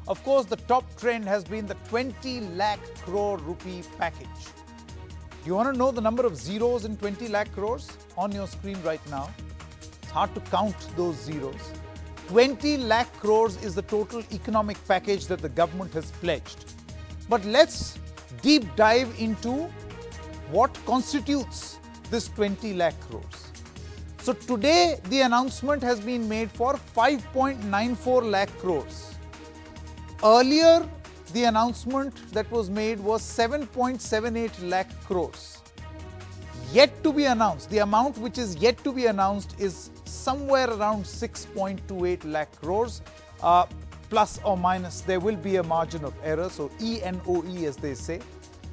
Of course, the top trend has been the 20 lakh crore rupee package. Do you want to know the number of zeros in 20 lakh crores? On your screen right now. It's hard to count those zeros. 20 lakh crores is the total economic package that the government has pledged. But let's deep dive into what constitutes this 20 lakh crores. So today the announcement has been made for 5.94 lakh crores. Earlier, the announcement that was made was 7.78 lakh crores. Yet to be announced, the amount which is yet to be announced is somewhere around 6.28 lakh crores, plus or minus. There will be a margin of error, so ENOE as they say.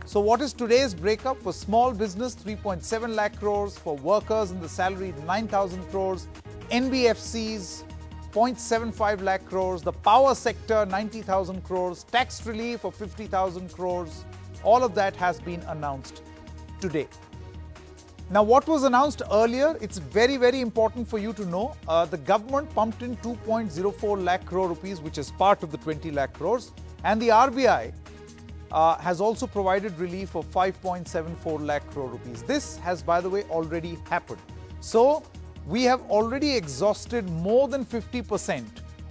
So what is today's breakup? For small business, 3.7 lakh crores. For workers in the salaried, 9,000 crores. NBFCs, 0.75 lakh crores, the power sector 90,000 crores, tax relief of 50,000 crores. All of that has been announced today. Now what was announced earlier, it's very, very important for you to know. The government pumped in 2.04 lakh crore rupees, which is part of the 20 lakh crores. And the RBI has also provided relief of 5.74 lakh crore rupees. This has, by the way, already happened. So we have already exhausted more than 50%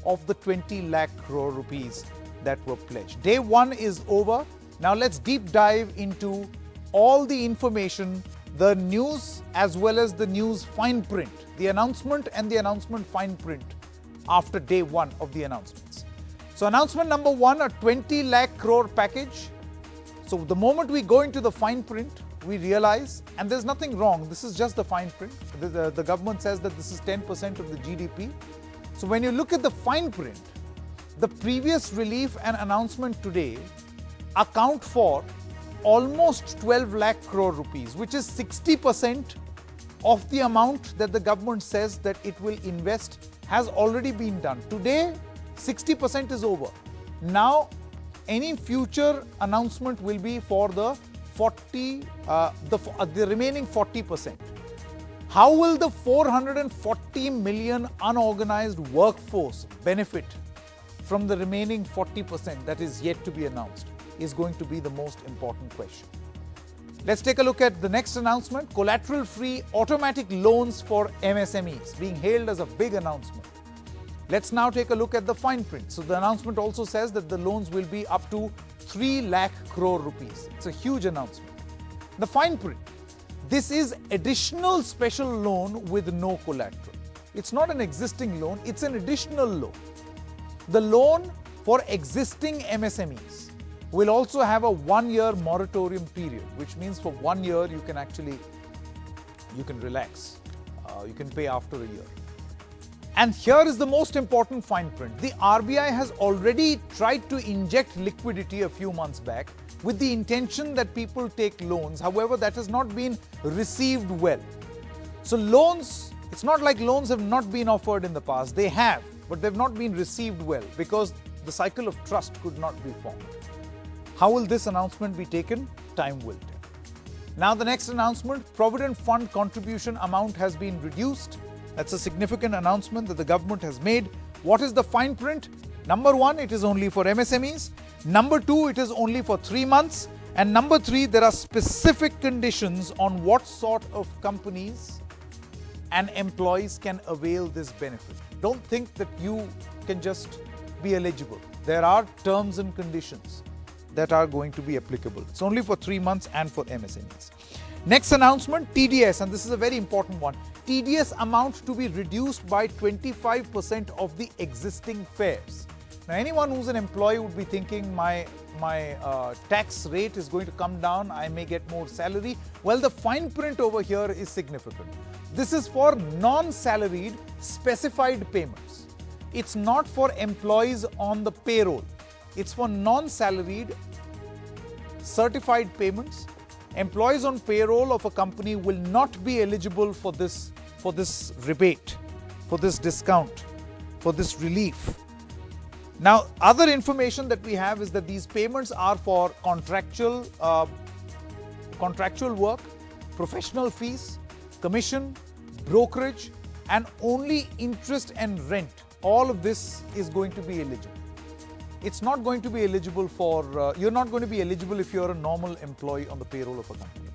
of the 20 lakh crore rupees that were pledged. Day one is over. Now let's deep dive into all the information, the news as well as the news fine print, the announcement and the announcement fine print after day one of the announcements. So announcement number one, a 20 lakh crore package. So the moment we go into the fine print, we realize, and there's nothing wrong, this is just the fine print. The government says that this is 10% of the GDP. So when you look at the fine print, the previous relief and announcement today account for almost 12 lakh crore rupees, which is 60% of the amount that the government says that it will invest has already been done. Today, 60% is over. Now, any future announcement will be for the remaining 40%. How will the 440 million unorganized workforce benefit from the remaining 40% that is yet to be announced is going to be the most important question. Let's take a look at the next announcement. Collateral-free automatic loans for MSMEs being hailed as a big announcement. Let's now take a look at the fine print. So the announcement also says that the loans will be up to 3 lakh crore rupees. It's a huge announcement. The fine print. This is additional special loan with no collateral. It's not an existing loan, it's an additional loan. The loan for existing MSMEs will also have a 1-year moratorium period, which means for 1 year you can relax. You can pay after a year. And here is the most important fine print. The RBI has already tried to inject liquidity a few months back with the intention that people take loans. However, that has not been received well. So loans, it's not like loans have not been offered in the past. They have, but they've not been received well because the cycle of trust could not be formed. How will this announcement be taken? Time will tell. Now the next announcement, Provident Fund contribution amount has been reduced. That's a significant announcement that the government has made. What is the fine print? Number one, it is only for MSMEs. Number two, it is only for 3 months. And number three, there are specific conditions on what sort of companies and employees can avail this benefit. Don't think that you can just be eligible. There are terms and conditions that are going to be applicable. It's only for 3 months and for MSMEs. Next announcement, TDS, and this is a very important one. TDS amount to be reduced by 25% of the existing fares. Now, anyone who's an employee would be thinking, my tax rate is going to come down, I may get more salary. Well, the fine print over here is significant. This is for non-salaried specified payments. It's not for employees on the payroll. It's for non-salaried certified payments. Employees on payroll of a company will not be eligible for this rebate, for this discount, for this relief. Now, other information that we have is that these payments are for contractual work, professional fees, commission, brokerage, and only interest and rent. All of this is going to be eligible. it's not going to be eligible for, you're not going to be eligible if you're a normal employee on the payroll of a company.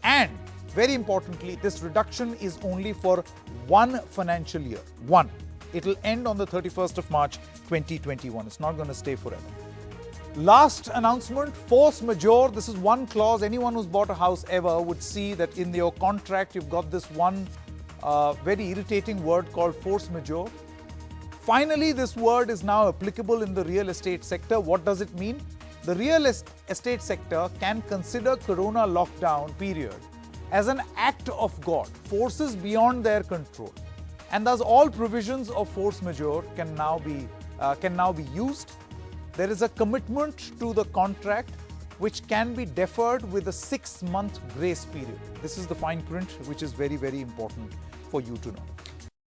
And very importantly, this reduction is only for one financial year. One. It will end on the 31st of March 2021. It's not going to stay forever. Last announcement, force majeure. This is one clause. Anyone who's bought a house ever would see that in your contract you've got this one very irritating word called force majeure. Finally, this word is now applicable in the real estate sector. What does it mean? The real estate sector can consider Corona lockdown period as an act of God, forces beyond their control. And thus all provisions of force majeure can now be used. There is a commitment to the contract which can be deferred with a 6-month grace period. This is the fine print which is very, very important for you to know.